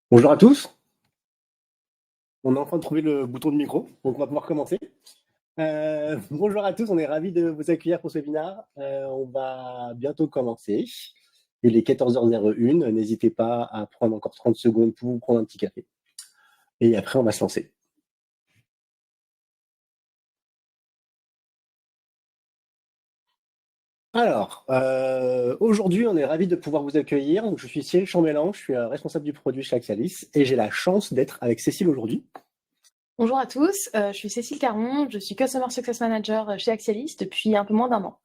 Bonjour à tous, on est en train de trouver le bouton de micro, donc on va pouvoir commencer. Bonjour à tous, on est ravis de vous accueillir pour ce webinaire. On va bientôt commencer. Il est 14h01, n'hésitez pas à prendre encore 30 secondes pour vous prendre un petit café. Et après, on va se lancer. Alors, aujourd'hui, on est ravis de pouvoir vous accueillir. Donc, je suis Cyril Chambellan, je suis responsable du produit chez Axialis et j'ai la chance d'être avec Cécile aujourd'hui. Bonjour à tous, je suis Cécile Caron, je suis Customer Success Manager chez Axialis depuis un peu moins d'1 an.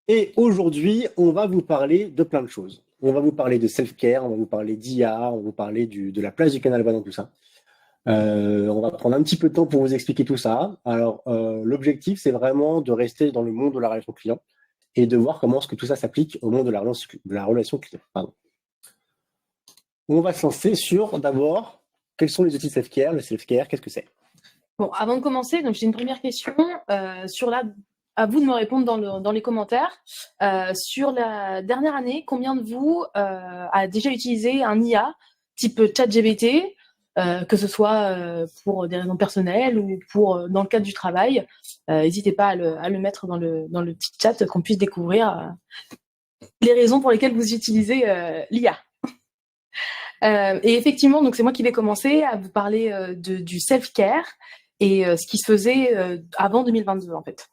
Et aujourd'hui, on va vous parler de plein de choses. On va vous parler de self-care, on va vous parler d'IA, on va vous parler de la place du canal web dans tout ça. On va prendre un petit peu de temps pour vous expliquer tout ça. Alors, l'objectif, c'est vraiment de rester dans le monde de la relation client et de voir comment est-ce que tout ça s'applique au monde de la relation client. Pardon. On va se lancer sur, d'abord, quels sont les outils de self-care? Le self-care, qu'est-ce que c'est? Bon, avant de commencer, donc j'ai une première question à vous de me répondre dans les commentaires. Sur la dernière année, combien de vous a déjà utilisé un IA type ChatGPT, que ce soit pour des raisons personnelles ou pour dans le cadre du travail? N'hésitez pas à le mettre dans le petit chat qu'on puisse découvrir les raisons pour lesquelles vous utilisez l'IA. Et effectivement, donc c'est moi qui vais commencer à vous parler du self-care et ce qui se faisait avant 2022 en fait.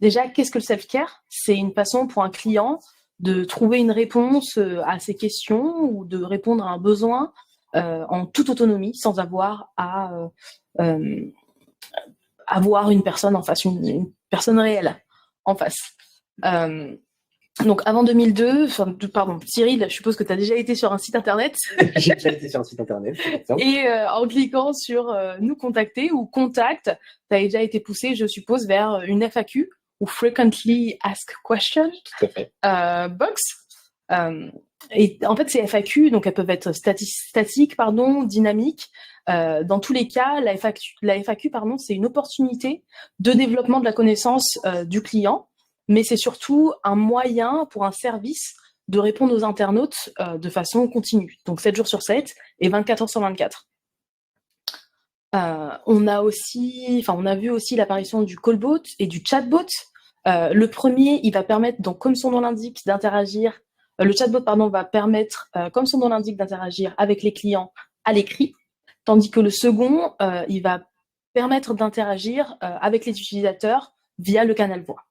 Déjà, qu'est-ce que le self-care? C'est une façon pour un client de trouver une réponse à ses questions ou de répondre à un besoin en toute autonomie, sans avoir à avoir une personne en face, une personne réelle en face. Donc avant 2002, pardon, Cyril, je suppose que tu as déjà été sur un site internet. J'ai déjà été sur un site internet. Et en cliquant sur nous contacter ou contact, tu as déjà été poussé, je suppose, vers une FAQ ou Frequently Asked Questions box. Et en fait, ces FAQ, donc elles peuvent être statiques, dynamiques. Dans tous les cas, la FAQ, c'est une opportunité de développement de la connaissance du client, mais c'est surtout un moyen pour un service de répondre aux internautes de façon continue, donc 7 jours sur 7 et 24 heures sur 24. On a vu aussi l'apparition du callbot et du chatbot. Le premier, il va permettre, donc comme son nom l'indique, d'interagir. Le chatbot, va permettre, comme son nom l'indique, d'interagir avec les clients à l'écrit, tandis que le second, il va permettre d'interagir avec les utilisateurs via le canal voix.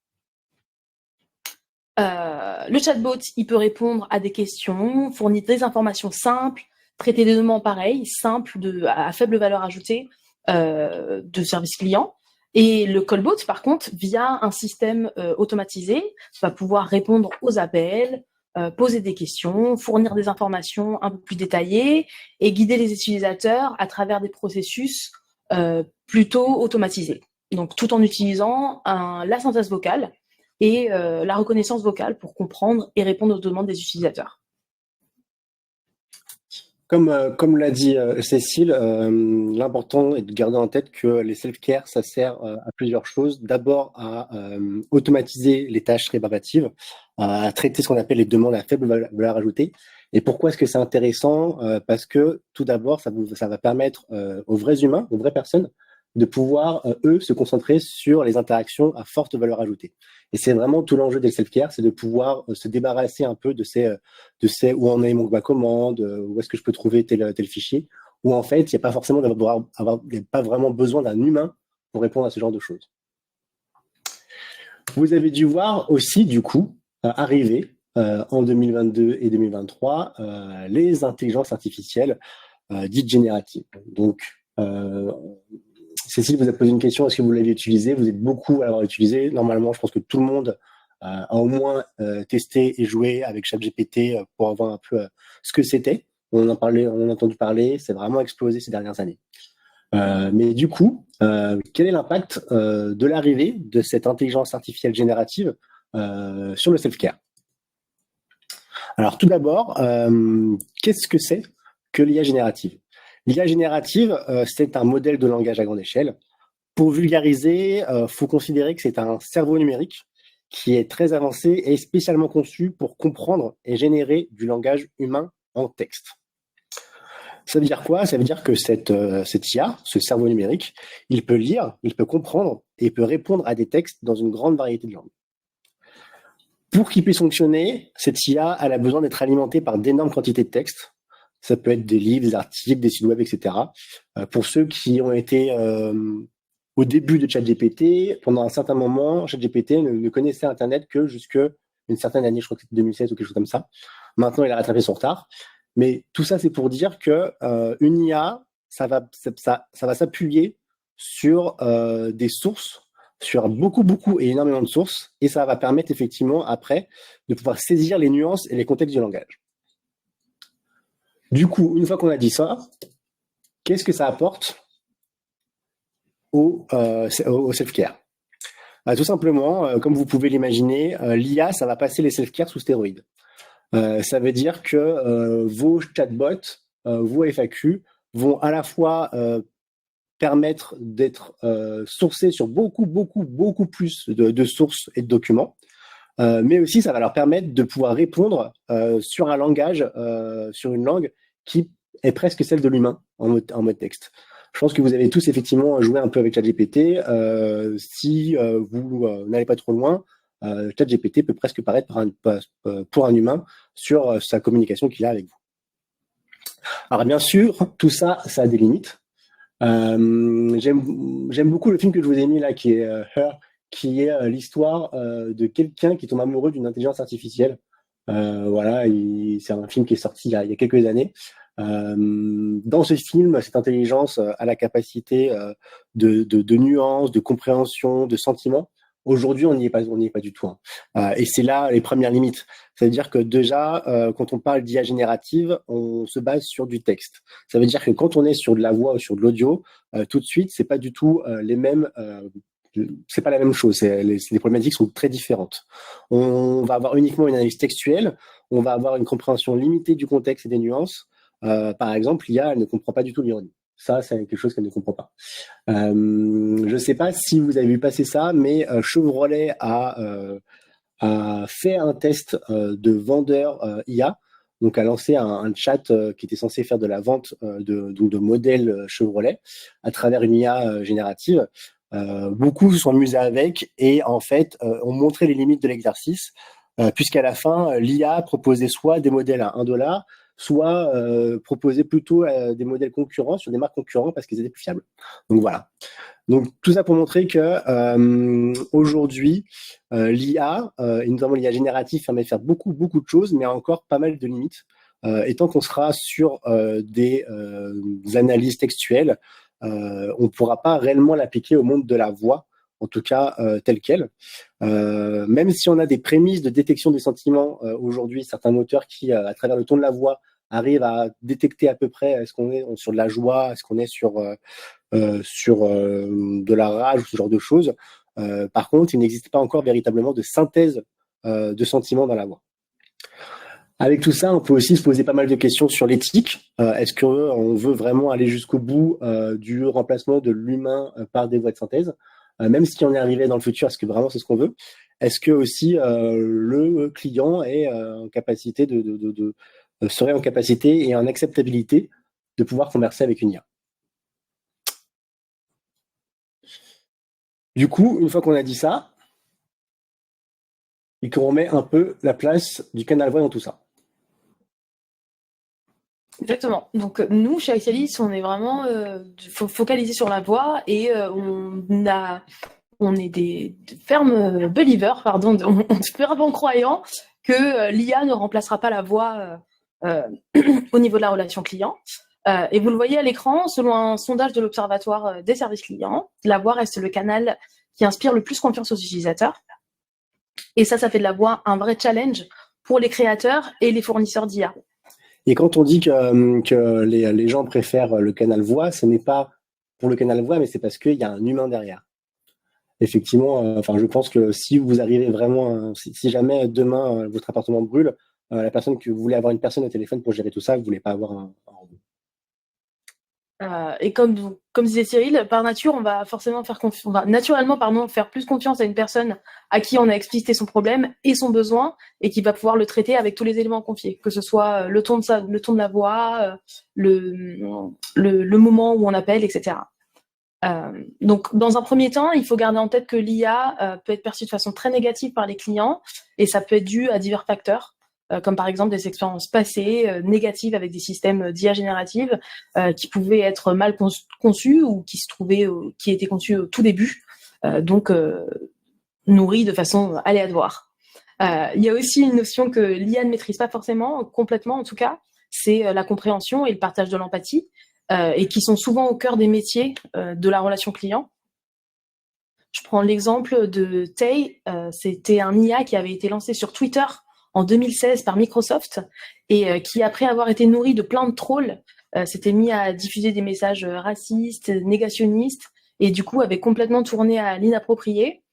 Le chatbot, il peut répondre à des questions, fournir des informations simples, traiter des demandes pareilles, simples, à faible valeur ajoutée de service client. Et le callbot, par contre, via un système automatisé, va pouvoir répondre aux appels, poser des questions, fournir des informations un peu plus détaillées et guider les utilisateurs à travers des processus plutôt automatisés. Donc, tout en utilisant la synthèse vocale et la reconnaissance vocale pour comprendre et répondre aux demandes des utilisateurs. Comme l'a dit Cécile, l'important est de garder en tête que les self-care, ça sert à plusieurs choses. D'abord à automatiser les tâches répétitives, à traiter ce qu'on appelle les demandes à faible valeur ajoutée. Et pourquoi est-ce que c'est intéressant? Parce que tout d'abord, ça va permettre aux vrais humains, aux vraies personnes, de pouvoir, eux, se concentrer sur les interactions à forte valeur ajoutée. Et c'est vraiment tout l'enjeu des self-care, c'est de pouvoir se débarrasser un peu de ces où en est ma commande, où est-ce que je peux trouver tel fichier, où en fait, il n'y a pas forcément pas vraiment besoin d'un humain pour répondre à ce genre de choses. Vous avez dû voir aussi, du coup, arriver en 2022 et 2023 les intelligences artificielles dites génératives. Donc, Cécile vous a posé une question, est-ce que vous l'avez utilisé? Vous êtes beaucoup à l'avoir utilisé. Normalement, je pense que tout le monde a au moins testé et joué avec ChatGPT pour voir un peu ce que c'était. On en a entendu parler, c'est vraiment explosé ces dernières années. Mais du coup, quel est l'impact de l'arrivée de cette intelligence artificielle générative sur le self-care? Alors tout d'abord, qu'est-ce que c'est que l'IA générative? L'IA générative, c'est un modèle de langage à grande échelle. Pour vulgariser, faut considérer que c'est un cerveau numérique qui est très avancé et spécialement conçu pour comprendre et générer du langage humain en texte. Ça veut dire quoi? Ça veut dire que cette IA, ce cerveau numérique, il peut lire, il peut comprendre et il peut répondre à des textes dans une grande variété de langues. Pour qu'il puisse fonctionner, cette IA, elle a besoin d'être alimentée par d'énormes quantités de textes. Ça peut être des livres, des articles, des sites web, etc. Pour ceux qui ont été au début de ChatGPT, pendant un certain moment, ChatGPT ne connaissait Internet que jusqu'à une certaine année, je crois que c'était 2016 ou quelque chose comme ça. Maintenant, il a rattrapé son retard. Mais tout ça, c'est pour dire que une IA, ça va s'appuyer sur des sources, sur beaucoup et énormément de sources, et ça va permettre effectivement après de pouvoir saisir les nuances et les contextes du langage. Du coup, une fois qu'on a dit ça, qu'est-ce que ça apporte au self-care? Tout simplement, comme vous pouvez l'imaginer, l'IA, ça va passer les self-care sous stéroïdes. Ça veut dire que vos chatbots, vos FAQ vont à la fois permettre d'être sourcés sur beaucoup plus de sources et de documents, mais aussi ça va leur permettre de pouvoir répondre sur un langage, sur une langue qui est presque celle de l'humain en mode texte. Je pense que vous avez tous effectivement joué un peu avec ChatGPT. Si vous n'allez pas trop loin, ChatGPT peut presque paraître pour un humain sur sa communication qu'il a avec vous. Alors bien sûr, tout ça, ça a des limites. J'aime beaucoup le film que je vous ai mis là, qui est Her, qui est l'histoire de quelqu'un qui tombe amoureux d'une intelligence artificielle. Voilà, c'est un film qui est sorti il y a quelques années. Dans ce film, cette intelligence a la capacité de nuances, de compréhension, de sentiments. Aujourd'hui, on n'y est pas du tout. Hein. Et c'est là les premières limites. C'est-à-dire que déjà, quand on parle d'IA générative, on se base sur du texte. Ça veut dire que quand on est sur de la voix ou sur de l'audio, tout de suite, c'est pas du tout les mêmes. C'est pas la même chose. Les problématiques sont très différentes. On va avoir uniquement une analyse textuelle. On va avoir une compréhension limitée du contexte et des nuances. Par exemple, l'IA, elle ne comprend pas du tout l'ironie. Ça, c'est quelque chose qu'elle ne comprend pas. Je ne sais pas si vous avez vu passer ça, mais Chevrolet a fait un test de vendeur IA, donc a lancé un chat qui était censé faire de la vente de modèles Chevrolet à travers une IA générative. Beaucoup se sont amusés avec et en fait ont montré les limites de l'exercice, puisqu'à la fin, l'IA proposait soit des modèles à 1 $, soit proposait plutôt des modèles concurrents sur des marques concurrentes parce qu'ils étaient plus fiables. Donc voilà. Donc tout ça pour montrer que aujourd'hui, l'IA, et notamment l'IA générative, permet de faire beaucoup de choses, mais encore pas mal de limites. Et tant qu'on sera sur des analyses textuelles, on ne pourra pas réellement l'appliquer au monde de la voix, en tout cas tel quel. Même si on a des prémices de détection des sentiments aujourd'hui, certains moteurs qui, à travers le ton de la voix, arrivent à détecter à peu près est-ce qu'on est sur de la joie, est-ce qu'on est sur de la rage ou ce genre de choses. Par contre, il n'existe pas encore véritablement de synthèse de sentiments dans la voix. Avec tout ça, on peut aussi se poser pas mal de questions sur l'éthique. Est-ce qu'on veut vraiment aller jusqu'au bout du remplacement de l'humain par des voix de synthèse, même si on est arrivé dans le futur, est-ce que vraiment c'est ce qu'on veut? Est-ce que aussi le client est en capacité serait en capacité et en acceptabilité de pouvoir converser avec une IA? Du coup, une fois qu'on a dit ça, et qu'on remet un peu la place du canal voix dans tout ça. Exactement. Donc nous, chez Axialis, on est vraiment focalisé sur la voix et on est des fermes believers, pardon, on est fervent croyants que l'IA ne remplacera pas la voix au niveau de la relation client. Et vous le voyez à l'écran, selon un sondage de l'Observatoire des services clients, la voix reste le canal qui inspire le plus confiance aux utilisateurs. Et ça fait de la voix un vrai challenge pour les créateurs et les fournisseurs d'IA. Et quand on dit que les gens préfèrent le canal voix, ce n'est pas pour le canal voix, mais c'est parce qu'il y a un humain derrière. Effectivement, je pense que si vous arrivez vraiment, si jamais demain votre appartement brûle, la personne que vous voulez avoir une personne au téléphone pour gérer tout ça, vous voulez pas avoir un robot. Et comme disait Cyril, par nature, on va forcément on va naturellement, faire plus confiance à une personne à qui on a explicité son problème et son besoin et qui va pouvoir le traiter avec tous les éléments confiés, que ce soit le ton de la voix, le moment où on appelle, etc. Donc, dans un premier temps, il faut garder en tête que l'IA peut être perçue de façon très négative par les clients et ça peut être dû à divers facteurs, comme par exemple des expériences passées négatives avec des systèmes d'IA générative qui pouvaient être mal conçus ou qui étaient conçus au tout début, donc nourris de façon aléatoire. Il y a aussi une notion que l'IA ne maîtrise pas forcément, complètement en tout cas, c'est la compréhension et le partage de l'empathie, et qui sont souvent au cœur des métiers de la relation client. Je prends l'exemple de Tay, c'était un IA qui avait été lancé sur Twitter en 2016 par Microsoft et qui, après avoir été nourri de plein de trolls, s'était mis à diffuser des messages racistes, négationnistes, et du coup avait complètement tourné à l'inapproprié.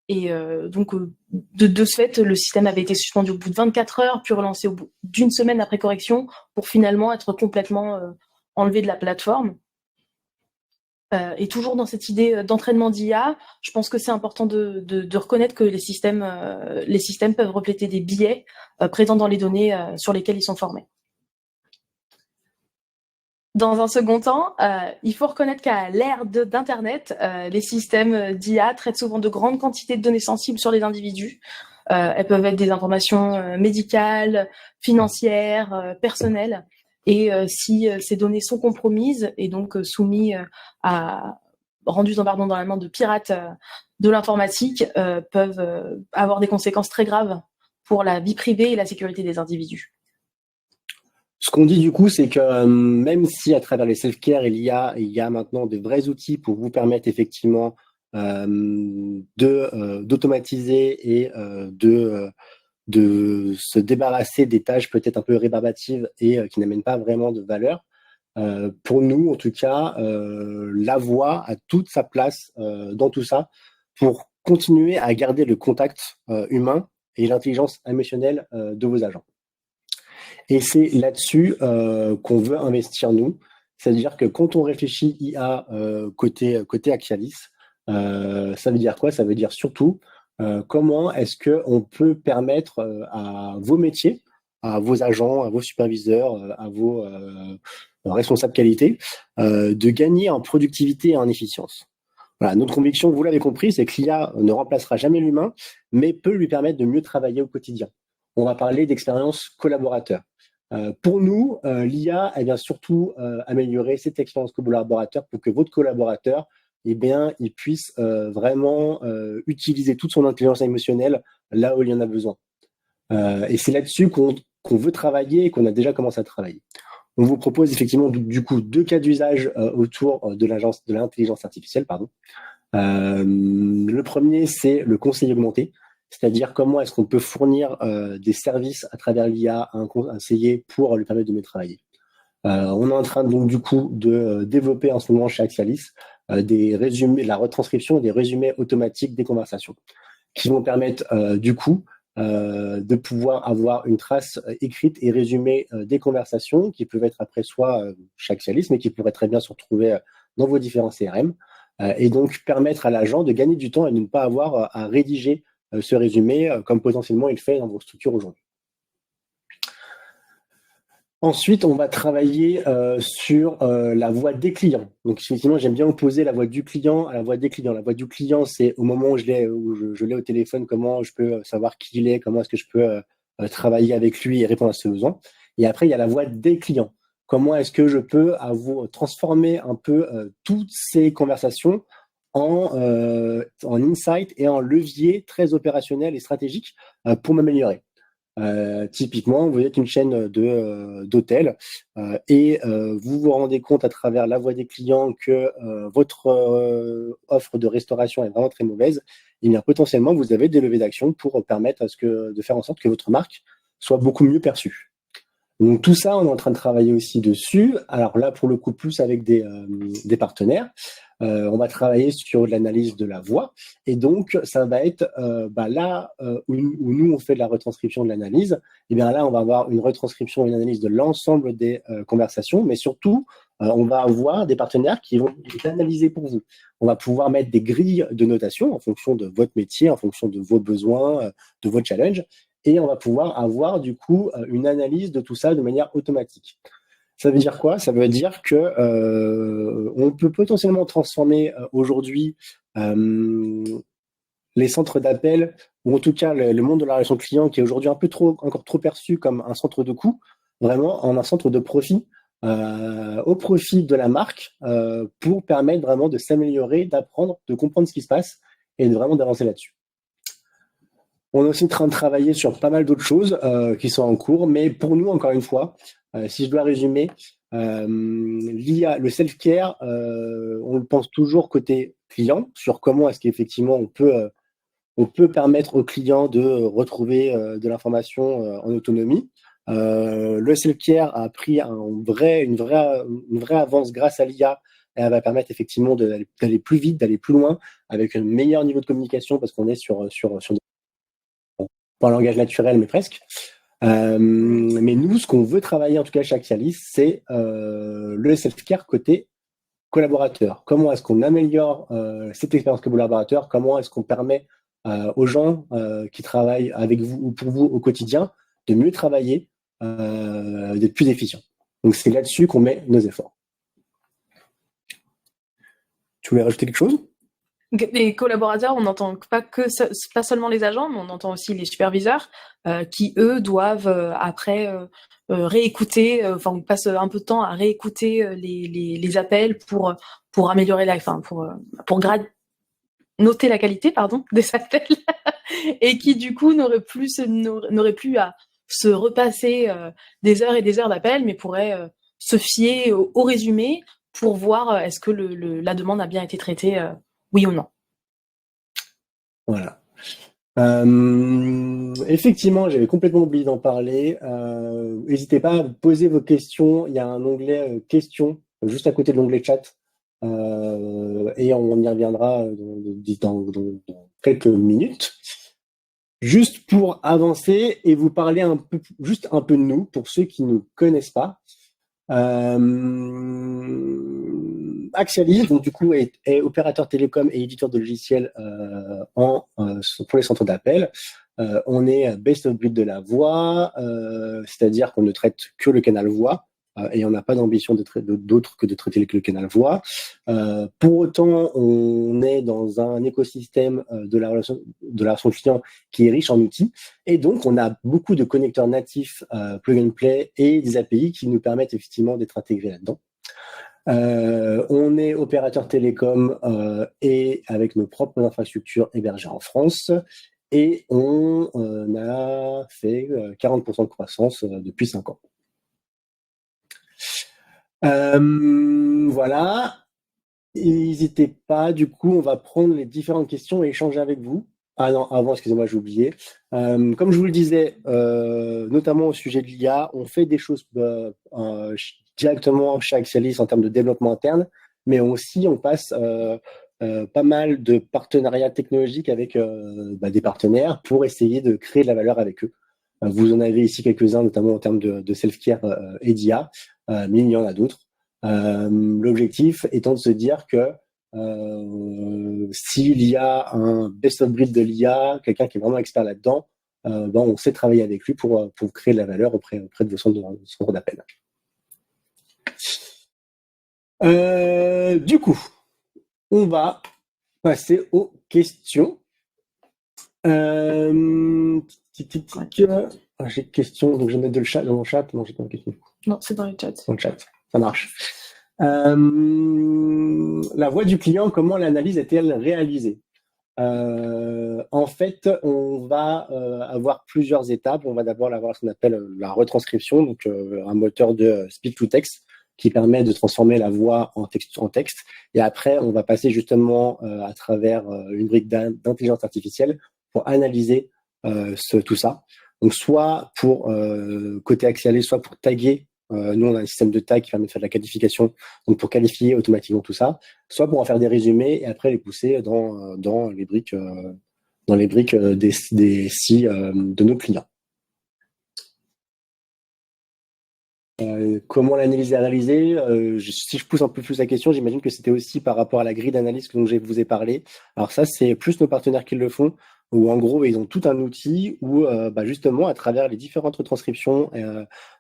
Et donc, de ce fait, le système avait été suspendu au bout de 24 heures, puis relancé au bout d'une semaine après correction, pour finalement être complètement enlevé de la plateforme. Et toujours dans cette idée d'entraînement d'IA, je pense que c'est important de reconnaître que les systèmes peuvent refléter des biais présents dans les données sur lesquelles ils sont formés. Dans un second temps, il faut reconnaître qu'à l'ère d'Internet, les systèmes d'IA traitent souvent de grandes quantités de données sensibles sur les individus. Elles peuvent être des informations médicales, financières, personnelles. Et si ces données sont compromises et donc rendues dans la main de pirates de l'informatique, peuvent avoir des conséquences très graves pour la vie privée et la sécurité des individus. Ce qu'on dit du coup, c'est que même si à travers les self-care et l'IA, il y a maintenant de vrais outils pour vous permettre effectivement d'automatiser et de se débarrasser des tâches peut-être un peu rébarbatives et qui n'amènent pas vraiment de valeur. Pour nous, en tout cas, la voix a toute sa place dans tout ça pour continuer à garder le contact humain et l'intelligence émotionnelle de vos agents. Et c'est là-dessus qu'on veut investir nous. C'est-à-dire que quand on réfléchit IA côté Axialis, ça veut dire quoi? Ça veut dire surtout comment est-ce qu'on peut permettre à vos métiers, à vos agents, à vos superviseurs, à vos responsables qualité, de gagner en productivité et en efficience. Voilà, notre conviction, vous l'avez compris, c'est que l'IA ne remplacera jamais l'humain, mais peut lui permettre de mieux travailler au quotidien. On va parler d'expérience collaborateur. Pour nous, l'IA, elle vient surtout améliorer cette expérience collaborateur pour que votre collaborateur, eh bien, il puisse vraiment utiliser toute son intelligence émotionnelle là où il y en a besoin. Et c'est là-dessus qu'on veut travailler et qu'on a déjà commencé à travailler. On vous propose effectivement du coup 2 cas d'usage autour de l'intelligence artificielle. Le premier, c'est le conseil augmenté, c'est-à-dire comment est-ce qu'on peut fournir des services à travers l'IA à un conseiller pour lui permettre de mieux travailler. On est en train donc du coup de développer en ce moment chez Axialis des résumés, la retranscription des résumés automatiques des conversations qui vont permettre du coup de pouvoir avoir une trace écrite et résumée des conversations qui peuvent être après soit chez Axialis, mais qui pourraient très bien se retrouver dans vos différents CRM et donc permettre à l'agent de gagner du temps et de ne pas avoir à rédiger ce résumé comme potentiellement il le fait dans vos structures aujourd'hui. Ensuite, on va travailler sur la voix des clients. Donc, effectivement, j'aime bien opposer la voix du client à la voix des clients. La voix du client, c'est au moment où je l'ai au téléphone, comment je peux savoir qui il est, comment est-ce que je peux travailler avec lui et répondre à ses besoins. Et après, il y a la voix des clients. Comment est-ce que je peux transformer un peu toutes ces conversations en insight et en levier très opérationnel et stratégique pour m'améliorer. Typiquement, vous êtes une chaîne d'hôtels et vous vous rendez compte à travers la voix des clients que votre offre de restauration est vraiment très mauvaise. Et bien potentiellement, vous avez des levées d'action pour permettre de faire en sorte que votre marque soit beaucoup mieux perçue. Donc tout ça, on est en train de travailler aussi dessus. Alors là, pour le coup, plus avec des partenaires. On va travailler sur l'analyse de la voix. Et donc, ça va être là où nous, on fait de la retranscription de l'analyse. Et bien là, on va avoir une retranscription et une analyse de l'ensemble des conversations. Mais surtout, on va avoir des partenaires qui vont les analyser pour vous. On va pouvoir mettre des grilles de notation en fonction de votre métier, en fonction de vos besoins, de vos challenges. Et on va pouvoir avoir du coup une analyse de tout ça de manière automatique. Ça veut dire quoi? Ça veut dire que on peut potentiellement transformer aujourd'hui les centres d'appel, ou en tout cas le monde de la relation client, qui est aujourd'hui encore trop perçu comme un centre de coût, vraiment en un centre de profit, au profit de la marque, pour permettre vraiment de s'améliorer, d'apprendre, de comprendre ce qui se passe et de vraiment d'avancer là-dessus. On est aussi en train de travailler sur pas mal d'autres choses qui sont en cours, mais pour nous, encore une fois, si je dois résumer, l'IA, le self-care, on le pense toujours côté client, sur comment est-ce qu'effectivement on peut permettre aux clients de retrouver de l'information en autonomie. Le self-care a pris une vraie avance grâce à l'IA, et elle va permettre effectivement d'aller plus vite, d'aller plus loin, avec un meilleur niveau de communication, parce qu'on est sur pas un langage naturel, mais presque. Mais nous, ce qu'on veut travailler, en tout cas chez Axialis, c'est le self-care côté collaborateur. Comment est-ce qu'on améliore cette expérience collaborateur? Comment est-ce qu'on permet aux gens qui travaillent avec vous ou pour vous au quotidien de mieux travailler, d'être plus efficients? Donc, c'est là-dessus qu'on met nos efforts. Tu voulais rajouter quelque chose? Les collaborateurs, on n'entend pas seulement les agents, mais on entend aussi les superviseurs qui, eux, doivent après réécouter, on passe un peu de temps à réécouter les appels pour améliorer pour noter la qualité, pardon, des appels, et qui du coup n'auraient plus à se repasser des heures et des heures d'appels, mais pourraient se fier au résumé pour voir est-ce que la demande a bien été traitée, oui ou non. Voilà. Effectivement, j'avais complètement oublié d'en parler. N'hésitez pas à poser vos questions. Il y a un onglet questions juste à côté de l'onglet chat. Et on y reviendra dans quelques minutes. Juste pour avancer et vous parler juste un peu de nous, pour ceux qui ne nous connaissent pas. Axialis, donc du coup, est opérateur télécom et éditeur de logiciels pour les centres d'appel. On est best of breed de la voix, c'est-à-dire qu'on ne traite que le canal voix, et on n'a pas d'ambition d'autre que de traiter le canal voix. Pour autant, on est dans un écosystème de la relation client qui est riche en outils, et donc on a beaucoup de connecteurs natifs plug and play et des API qui nous permettent effectivement d'être intégrés là-dedans. On est opérateur télécom et avec nos propres infrastructures hébergées en France, et on a fait 40% de croissance depuis 5 ans. Voilà. N'hésitez pas, du coup, on va prendre les différentes questions et échanger avec vous. Ah non, avant, excusez-moi, j'ai oublié. Comme je vous le disais, notamment au sujet de l'IA, on fait des choses directement chez Axialis en termes de développement interne, mais aussi on passe pas mal de partenariats technologiques avec des partenaires pour essayer de créer de la valeur avec eux. Vous en avez ici quelques-uns, notamment en termes de self-care et d'IA, mais il y en a d'autres. L'objectif étant de se dire que s'il y a un best of breed de l'IA, quelqu'un qui est vraiment expert là-dedans, on sait travailler avec lui pour créer de la valeur auprès de vos centres d'appel. Du coup, on va passer aux questions. J'ai une question, donc je vais mettre dans mon chat. Non, j'ai pas une question. Non, c'est dans le chat. Dans le chat, ça marche. La voix du client, comment l'analyse est-elle réalisée? En fait, on va avoir plusieurs étapes. On va d'abord avoir ce qu'on appelle la retranscription, donc un moteur de speech to text qui permet de transformer la voix en texte. Et après, on va passer justement à travers une brique d'intelligence artificielle pour analyser tout ça. Donc, soit pour côté axial, soit pour taguer. Nous, on a un système de tag qui permet de faire de la qualification, donc pour qualifier automatiquement tout ça, soit pour en faire des résumés et après les pousser dans les briques, des SI de nos clients. Comment l'analyse est réalisée? Si je pousse un peu plus la question, j'imagine que c'était aussi par rapport à la grille d'analyse dont je vous ai parlé. Alors ça, c'est plus nos partenaires qui le font, où en gros, ils ont tout un outil où justement, à travers les différentes retranscriptions,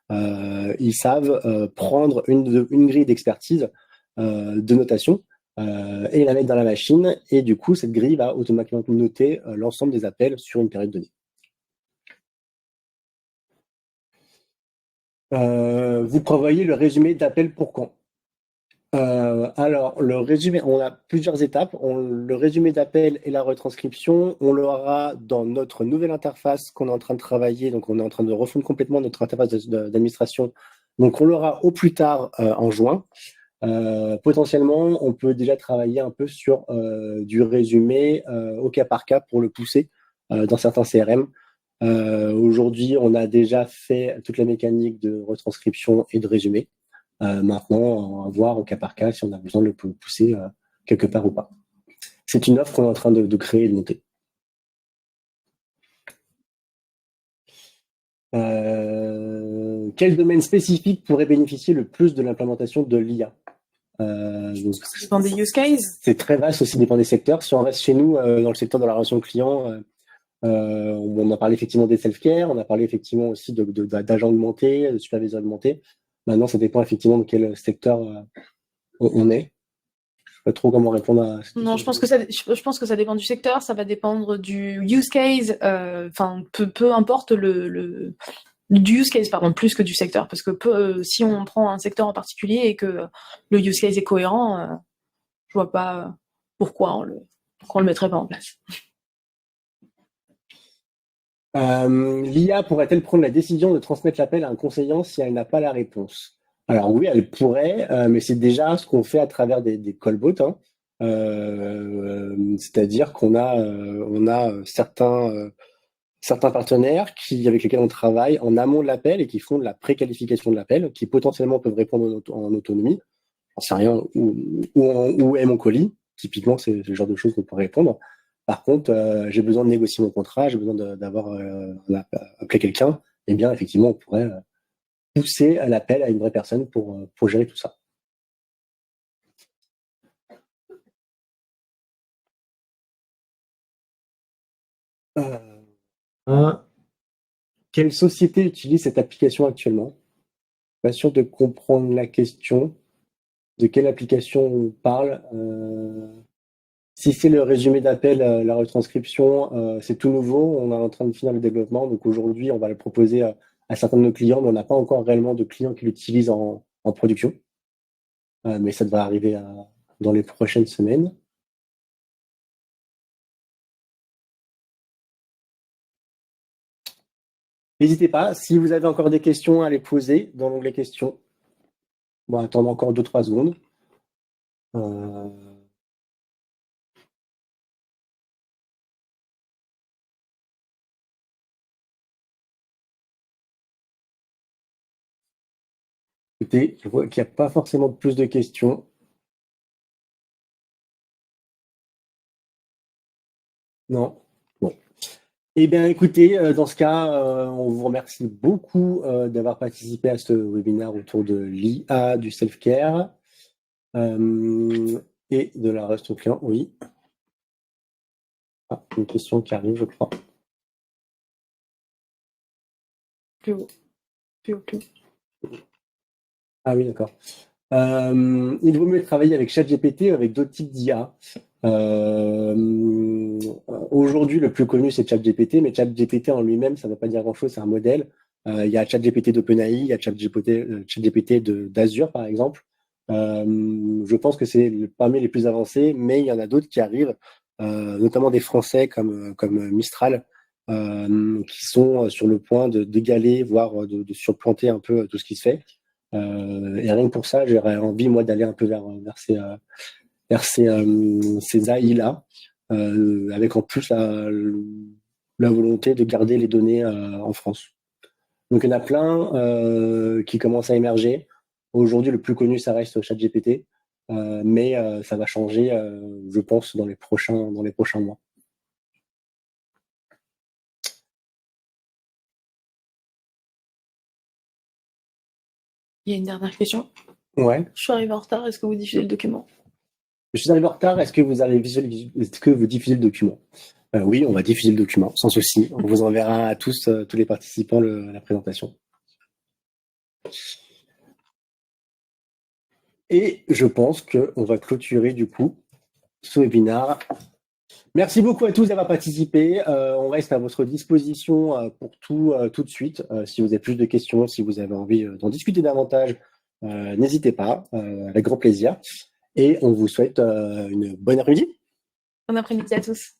ils savent prendre une grille d'expertise de notation et la mettre dans la machine. Et du coup, cette grille va automatiquement noter l'ensemble des appels sur une période donnée. Vous prévoyez le résumé d'appel pour quand? Alors, le résumé, on a plusieurs étapes. Le résumé d'appel et la retranscription, on l'aura dans notre nouvelle interface qu'on est en train de travailler. Donc, on est en train de refondre complètement notre interface d'administration. Donc, on l'aura au plus tard en juin. Potentiellement, on peut déjà travailler un peu sur du résumé au cas par cas pour le pousser dans certains CRM. Aujourd'hui, on a déjà fait toute la mécanique de retranscription et de résumé. Maintenant, on va voir au cas par cas si on a besoin de le pousser quelque part ou pas. C'est une offre qu'on est en train de créer et de monter. Quel domaine spécifique pourrait bénéficier le plus de l'implémentation de l'IA? Ça dépend des use cases. C'est très vaste aussi, dépend des secteurs. Si on reste chez nous, dans le secteur de la relation client, on a parlé effectivement des self-care, on a parlé effectivement aussi d'agents augmentés, de superviseurs augmentés. Maintenant, ça dépend effectivement de quel secteur on est. Je ne sais pas trop comment répondre à cette question. Non, je pense que ça dépend du secteur, ça va dépendre du use case, enfin peu importe du use case, pardon, plus que du secteur, parce que si on prend un secteur en particulier et que le use case est cohérent, je vois pas pourquoi on le mettrait pas en place. L'IA pourrait-elle prendre la décision de transmettre l'appel à un conseillant si elle n'a pas la réponse? Alors oui, elle pourrait, mais c'est déjà ce qu'on fait à travers des callbots. Hein. C'est-à-dire qu'on a certains partenaires avec lesquels on travaille en amont de l'appel et qui font de la préqualification de l'appel, qui potentiellement peuvent répondre en autonomie. J'en sais rien, où est mon colis? Typiquement, c'est le genre de choses qu'on peut répondre. Par contre, j'ai besoin de négocier mon contrat, j'ai besoin d'avoir appelé quelqu'un. Eh bien, effectivement, on pourrait pousser l'appel à une vraie personne pour gérer tout ça. Quelle société utilise cette application actuellement? Pas sûr de comprendre la question. De quelle application on parle? Si c'est le résumé d'appel, la retranscription, c'est tout nouveau. On est en train de finir le développement. Donc aujourd'hui, on va le proposer à certains de nos clients, mais on n'a pas encore réellement de clients qui l'utilisent en production. Mais ça devrait arriver dans les prochaines semaines. N'hésitez pas, si vous avez encore des questions, à les poser dans l'onglet questions. On va attendre encore 2-3 secondes. Écoutez, je vois qu'il n'y a pas forcément plus de questions. Non. Bon. Eh bien, écoutez, dans ce cas, on vous remercie beaucoup d'avoir participé à ce webinaire autour de l'IA, du self-care et de la relation client. Oui. Ah, une question qui arrive, je crois. Plus haut. Ah oui, d'accord. Il vaut mieux travailler avec ChatGPT ou avec d'autres types d'IA. Aujourd'hui, le plus connu, c'est ChatGPT, mais ChatGPT en lui-même, ça ne veut pas dire grand-chose, c'est un modèle. Il y a ChatGPT d'OpenAI, il y a ChatGPT d'Azure, par exemple. Je pense que c'est parmi les plus avancés, mais il y en a d'autres qui arrivent, notamment des Français comme Mistral, qui sont sur le point d'égaler, voire de surplanter un peu tout ce qui se fait. Et rien que pour ça, j'aurais envie, moi, d'aller un peu vers ces AI-là, avec en plus la volonté de garder les données en France. Donc, il y en a plein qui commencent à émerger. Aujourd'hui, le plus connu, ça reste ChatGPT, mais ça va changer, je pense, dans les prochains mois. Il y a une dernière question. Ouais. Je suis arrivée en retard, est-ce que vous diffusez le document? Je suis arrivé en retard, est-ce que vous diffusez le document? Oui, on va diffuser le document, sans souci. On vous enverra à tous les participants la présentation. Et je pense qu'on va clôturer du coup ce webinaire. Merci beaucoup à tous d'avoir participé. On reste à votre disposition pour tout de suite. Si vous avez plus de questions, si vous avez envie d'en discuter davantage, n'hésitez pas, avec grand plaisir. Et on vous souhaite une bonne après-midi. Bon après-midi à tous.